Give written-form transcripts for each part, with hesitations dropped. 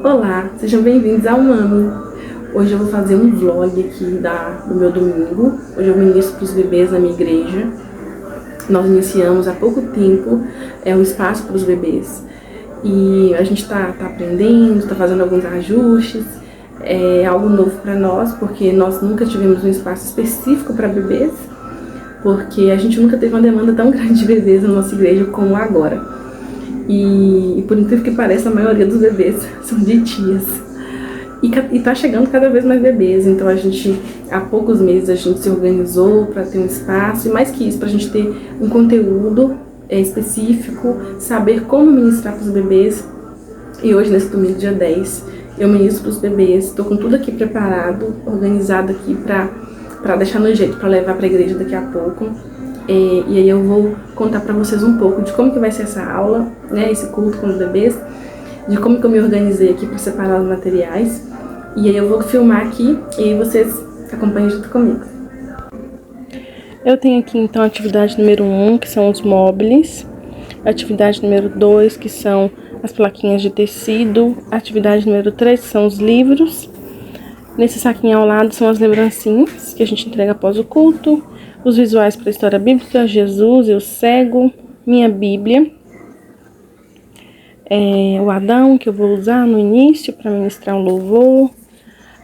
Olá, sejam bem-vindos ao Mami. Hoje eu vou fazer um vlog aqui do meu domingo. Hoje eu ministro para os bebês na minha igreja. Nós iniciamos há pouco tempo um espaço para os bebês. E a gente tá aprendendo, tá fazendo alguns ajustes. É algo novo para nós, porque nós nunca tivemos um espaço específico para bebês. Porque a gente nunca teve uma demanda tão grande de bebês na nossa igreja como agora. E por incrível que pareça, a maioria dos bebês são de tias. E tá chegando cada vez mais bebês. Então há poucos meses a gente se organizou para ter um espaço. E mais que isso, pra gente ter um conteúdo específico, saber como ministrar para os bebês. E hoje, nesse domingo, dia 10, eu ministro para os bebês. Tô com tudo aqui preparado, organizado aqui pra deixar no jeito, pra levar pra igreja daqui a pouco. E aí eu vou contar pra vocês um pouco de como que vai ser essa aula, né, esse culto com os bebês, de como que eu me organizei aqui para separar os materiais. E aí eu vou filmar aqui e aí vocês acompanhem junto comigo. Eu tenho aqui então a atividade número 1, que são os móveis. A atividade número 2, que são as plaquinhas de tecido. A atividade número 3, que são os livros. Nesse saquinho ao lado são as lembrancinhas que a gente entrega após o culto. Os visuais para a história bíblica, Jesus, eu cego, minha Bíblia, o Adão, que eu vou usar no início para ministrar um louvor.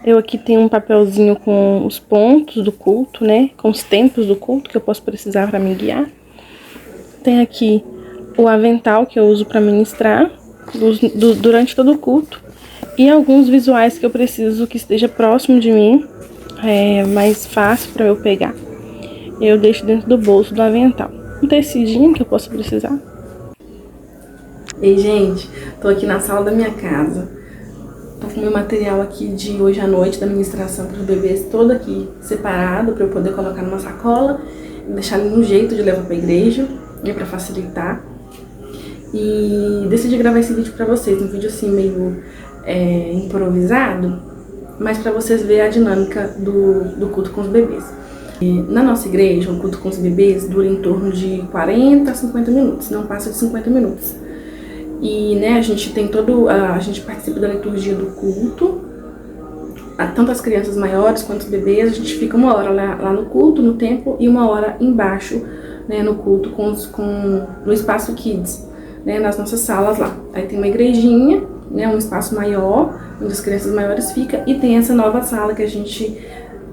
Eu aqui tenho um papelzinho com os pontos do culto, né, com os tempos do culto que eu posso precisar para me guiar. Tem aqui o avental que eu uso para ministrar durante todo o culto. E alguns visuais que eu preciso que esteja próximo de mim, mais fácil para eu pegar. Eu deixo dentro do bolso do avental. Um tecidinho que eu posso precisar. Ei, gente, tô aqui na sala da minha casa. Tô com meu material aqui de hoje à noite, da ministração para os bebês, todo aqui separado para eu poder colocar numa sacola e deixar ali um jeito de levar pra igreja, para facilitar. E decidi gravar esse vídeo para vocês, um vídeo assim meio improvisado, mas para vocês verem a dinâmica do culto com os bebês. Na nossa igreja, o culto com os bebês dura em torno de 40 a 50 minutos, não passa de 50 minutos. E, né, a gente participa da liturgia do culto, tanto as crianças maiores quanto os bebês. A gente fica 1 hora lá no culto, no templo, e 1 hora embaixo, né, no culto no espaço Kids, né, nas nossas salas lá. Aí tem uma igrejinha, né, um espaço maior, onde as crianças maiores ficam, e tem essa nova sala que a gente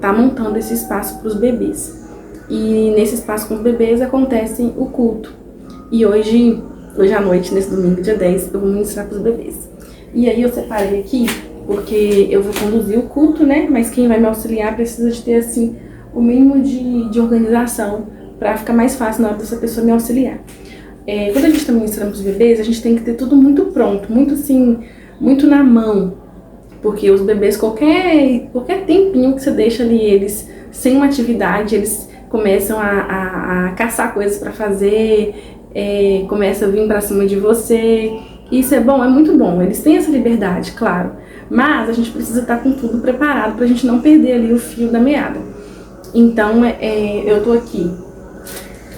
tá montando esse espaço para os bebês. E nesse espaço com os bebês acontece o culto. E hoje à noite, nesse domingo, dia 10, eu vou ministrar para os bebês. E aí eu separei aqui, porque eu vou conduzir o culto, né? Mas quem vai me auxiliar precisa de ter, assim, o mínimo de organização para ficar mais fácil na hora dessa pessoa me auxiliar. Quando a gente está ministrando para os bebês, a gente tem que ter tudo muito pronto, muito assim, muito na mão. Porque os bebês, qualquer tempinho que você deixa ali eles sem uma atividade, eles começam a caçar coisas para fazer, começam a vir para cima de você. Isso é bom, é muito bom, eles têm essa liberdade, claro. Mas a gente precisa estar com tudo preparado para a gente não perder ali o fio da meada. Então, eu tô aqui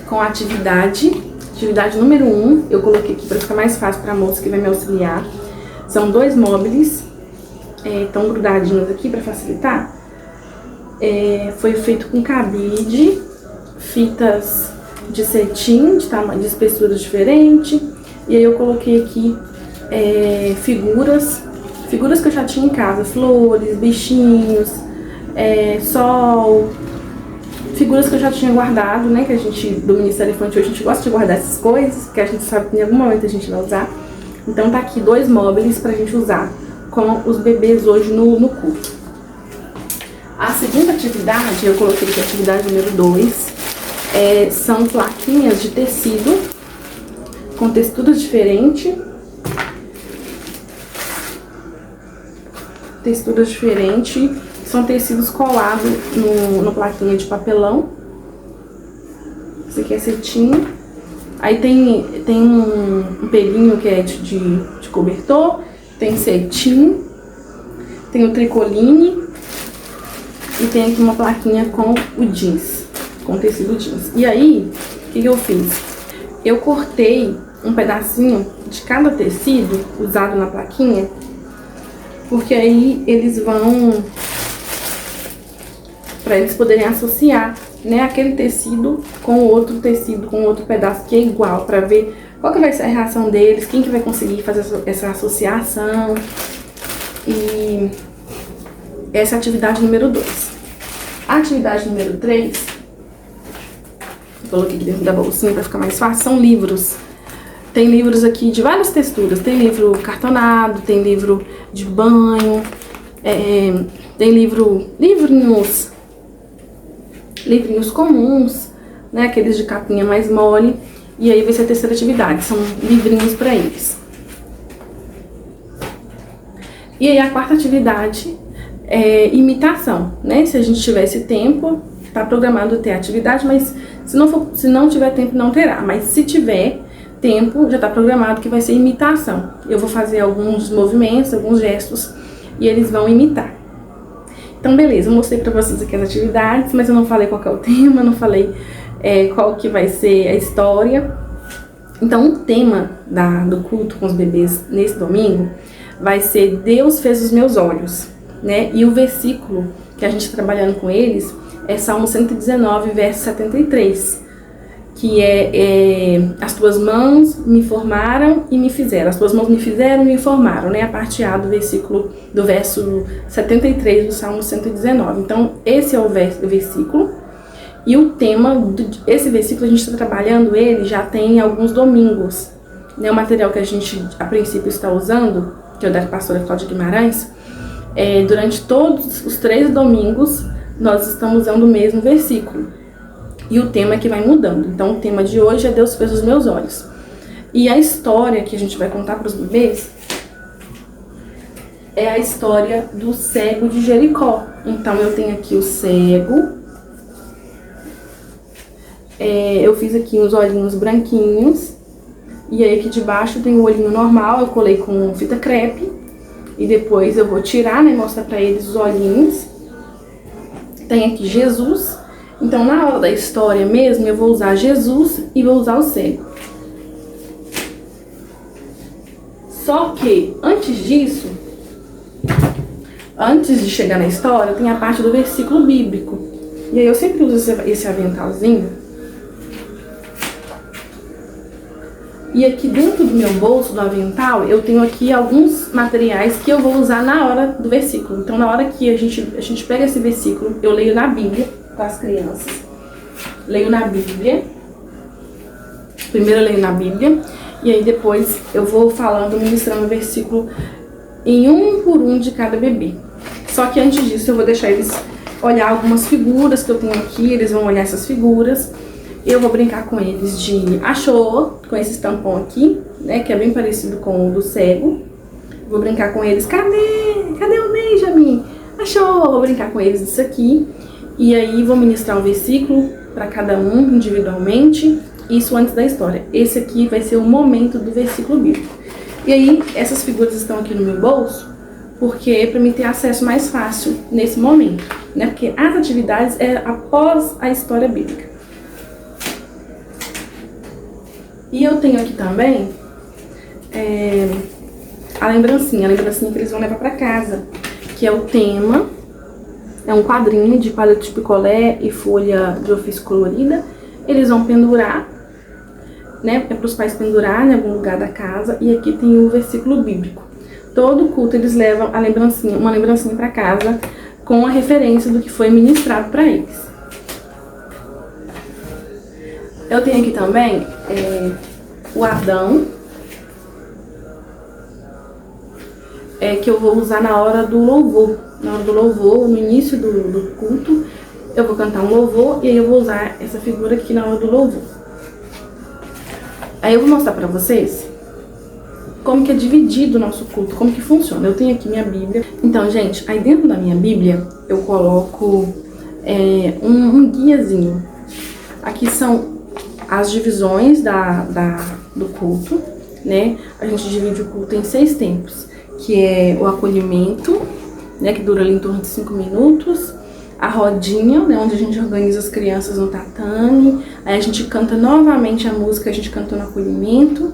com a atividade número 1, eu coloquei aqui para ficar mais fácil para a moça que vai me auxiliar. São 2 móveis. Estão grudadinhos aqui para facilitar. Foi feito com cabide, fitas de cetim, de espessura diferente. E aí eu coloquei aqui figuras que eu já tinha em casa, flores, bichinhos, sol, figuras que eu já tinha guardado, né, que a gente, do Ministério Infantil, a gente gosta de guardar essas coisas, que a gente sabe que em algum momento a gente vai usar. Então tá aqui 2 móveis pra gente usar com os bebês hoje no culto. A segunda atividade, eu coloquei aqui a atividade número 2, são plaquinhas de tecido com texturas diferentes. São tecidos colados no plaquinha de papelão. Esse aqui é cetim. Aí tem um pelinho que é de cobertor. Tem cetim, tem o tricoline e tem aqui uma plaquinha com o jeans, com tecido jeans. E aí, o que eu fiz? Eu cortei um pedacinho de cada tecido usado na plaquinha porque aí eles vão, para eles poderem associar, né, aquele tecido com outro tecido, com outro pedaço que é igual, para ver qual que vai ser a reação deles, quem que vai conseguir fazer essa associação. E essa é a atividade número 2. A atividade número 3, eu coloquei aqui dentro da bolsinha para ficar mais fácil, são livros. Tem livros aqui de várias texturas, tem livro cartonado, tem livro de banho, tem livrinhos comuns, né, aqueles de capinha mais mole. E aí vai ser a terceira atividade, são livrinhos para eles. E aí a quarta atividade é imitação, né? Se a gente tivesse tempo, tá programado ter atividade, mas se não tiver tempo, não terá. Mas se tiver tempo, já tá programado que vai ser imitação. Eu vou fazer alguns movimentos, alguns gestos, e eles vão imitar. Então, beleza, eu mostrei pra vocês aqui as atividades, mas eu não falei qual que é o tema, não falei qual que vai ser a história. Então, o tema do culto com os bebês nesse domingo vai ser Deus fez os meus olhos, né? E o versículo que a gente está trabalhando com eles é Salmo 119, verso 73, que as tuas mãos me formaram e me fizeram. As tuas mãos me fizeram e me formaram, né? A parte A do verso 73 do Salmo 119. Então, esse é o versículo. E o tema esse versículo, a gente está trabalhando ele já tem alguns domingos, né? O material que a gente, a princípio, está usando, que é o da pastora Cláudia Guimarães, durante todos os 3 domingos, nós estamos usando o mesmo versículo. E o tema é que vai mudando. Então, o tema de hoje é Deus fez os meus olhos. E a história que a gente vai contar para os bebês é a história do cego de Jericó. Então, eu tenho aqui o cego. Eu fiz aqui uns olhinhos branquinhos. E aí, aqui debaixo tem o olhinho normal. Eu colei com fita crepe. E depois eu vou tirar, né? Mostrar para eles os olhinhos. Tem aqui Jesus. Então, na hora da história mesmo, eu vou usar Jesus e vou usar o cego. Só que, antes disso, antes de chegar na história, tem a parte do versículo bíblico. E aí eu sempre uso esse aventalzinho. E aqui dentro do meu bolso do avental, eu tenho aqui alguns materiais que eu vou usar na hora do versículo. Então, na hora que a gente pega esse versículo, eu leio na Bíblia com as crianças. Leio na Bíblia. Primeiro eu leio na Bíblia. E aí depois eu vou falando, ministrando o versículo em um por um de cada bebê. Só que antes disso eu vou deixar eles olhar algumas figuras que eu tenho aqui. Eles vão olhar essas figuras. Eu vou brincar com eles de achou, com esse tampão aqui, né, que é bem parecido com o do cego. Vou brincar com eles, cadê o Benjamin? Achou! Vou brincar com eles isso aqui. E aí vou ministrar um versículo para cada um individualmente, isso antes da história. Esse aqui vai ser o momento do versículo bíblico. E aí essas figuras estão aqui no meu bolso, porque é para mim ter acesso mais fácil nesse momento, né? Porque as atividades é após a história bíblica. E eu tenho aqui também a lembrancinha que eles vão levar para casa, que é o tema. É um quadrinho de palito de picolé e folha de ofício colorida. Eles vão pendurar, né? É para os pais pendurar em algum lugar da casa. E aqui tem o versículo bíblico. Todo culto eles levam uma lembrancinha para casa com a referência do que foi ministrado para eles. Eu tenho aqui também o Adão, que eu vou usar na hora do louvor. Na hora do louvor, no início do culto, eu vou cantar um louvor e aí eu vou usar essa figura aqui na hora do louvor. Aí eu vou mostrar pra vocês como que é dividido o nosso culto, como que funciona. Eu tenho aqui minha Bíblia. Então, gente, aí dentro da minha Bíblia eu coloco um guiazinho. Aqui são as divisões do culto, né? A gente divide o culto em 6 tempos, que é o acolhimento, né, que dura ali em torno de 5 minutos, a rodinha, né, onde a gente organiza as crianças no tatame, aí a gente canta novamente a música que a gente cantou no acolhimento,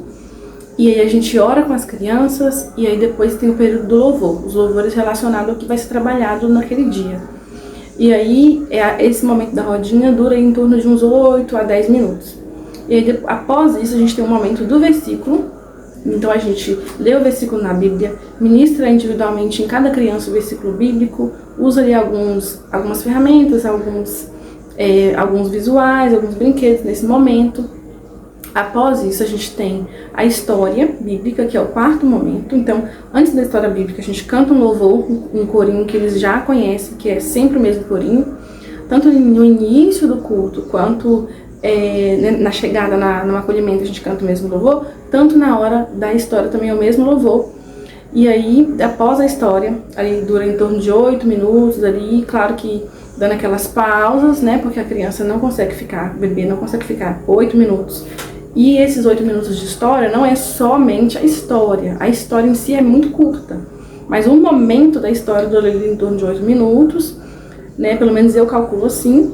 E aí a gente ora com as crianças e aí depois tem o período do louvor, os louvores relacionados ao que vai ser trabalhado naquele dia. E aí esse momento da rodinha dura em torno de uns 8 a 10 minutos. E aí após isso a gente tem um momento do versículo. Então a gente lê o versículo na Bíblia, ministra individualmente em cada criança o versículo bíblico, usa ali algumas ferramentas, alguns visuais, alguns brinquedos nesse momento. Após isso, a gente tem a história bíblica, que é o quarto momento. Então, antes da história bíblica, a gente canta um louvor, um corinho que eles já conhecem, que é sempre o mesmo corinho. Tanto no início do culto, quanto na chegada, no acolhimento, a gente canta o mesmo louvor. Tanto na hora da história também é o mesmo louvor. E aí, após a história, ali dura em torno de 8 minutos ali, claro que dando aquelas pausas, né? Porque a criança não consegue ficar, o bebê não consegue ficar 8 minutos. E esses 8 minutos de história não é somente a história em si é muito curta, mas um momento da história dura em torno de 8 minutos, né? Pelo menos eu calculo assim,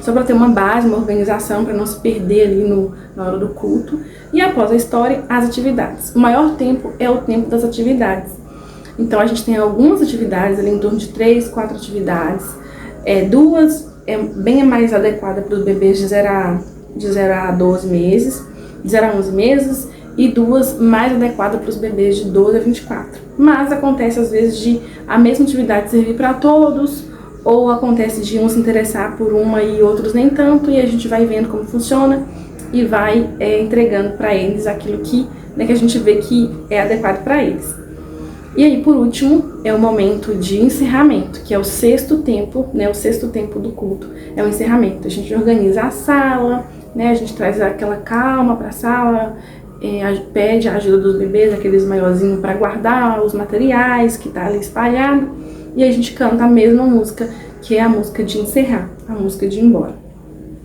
só para ter uma base, uma organização, para não se perder ali na hora do culto. E após a história, as atividades. O maior tempo é o tempo das atividades. Então a gente tem algumas atividades ali em torno de 3, 4 atividades. Duas é bem mais adequada para os bebês de 0 a 12 meses, de 0 a 11 meses, e duas mais adequadas para os bebês de 12 a 24. Mas acontece às vezes de a mesma atividade servir para todos, ou acontece de um se interessar por uma e outros nem tanto, e a gente vai vendo como funciona e vai entregando para eles aquilo que a gente vê que é adequado para eles. E aí, por último, é o momento de encerramento, que é o sexto tempo, né? O sexto tempo do culto é o encerramento. A gente organiza a sala, né? A gente traz aquela calma para a sala, pede a ajuda dos bebês, aqueles maiorzinhos, para guardar os materiais que tá ali espalhado, e a gente canta a mesma música, que é a música de encerrar, a música de ir embora.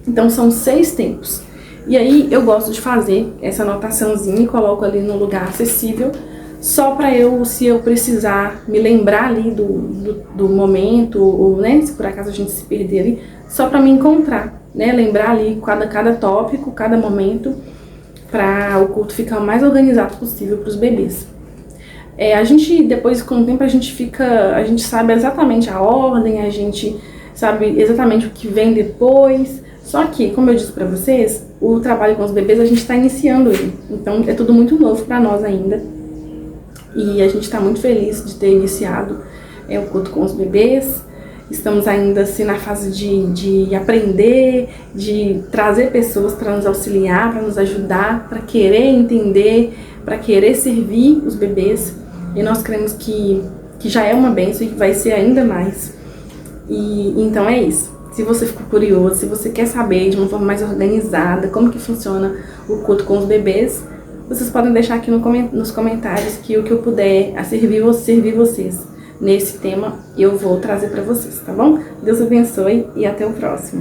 Então são 6 tempos. E aí eu gosto de fazer essa anotaçãozinha e coloco ali no lugar acessível, só para se eu precisar me lembrar ali do momento, ou né, se por acaso a gente se perder ali, só para me encontrar, né, lembrar ali cada tópico, cada momento, para o culto ficar o mais organizado possível para os bebês. A gente, depois, com o tempo, a gente sabe exatamente a ordem, a gente sabe exatamente o que vem depois. Só que, como eu disse para vocês, o trabalho com os bebês a gente está iniciando ele. Então, é tudo muito novo para nós ainda. E a gente está muito feliz de ter iniciado o culto com os bebês. Estamos ainda assim na fase de aprender, de trazer pessoas para nos auxiliar, para nos ajudar, para querer entender, para querer servir os bebês. E nós cremos que já é uma bênção e que vai ser ainda mais. E então é isso. Se você ficou curioso, se você quer saber de uma forma mais organizada como que funciona o culto com os bebês, vocês podem deixar aqui nos comentários que o que eu puder servir vocês nesse tema eu vou trazer para vocês, tá bom? Deus abençoe e até o próximo.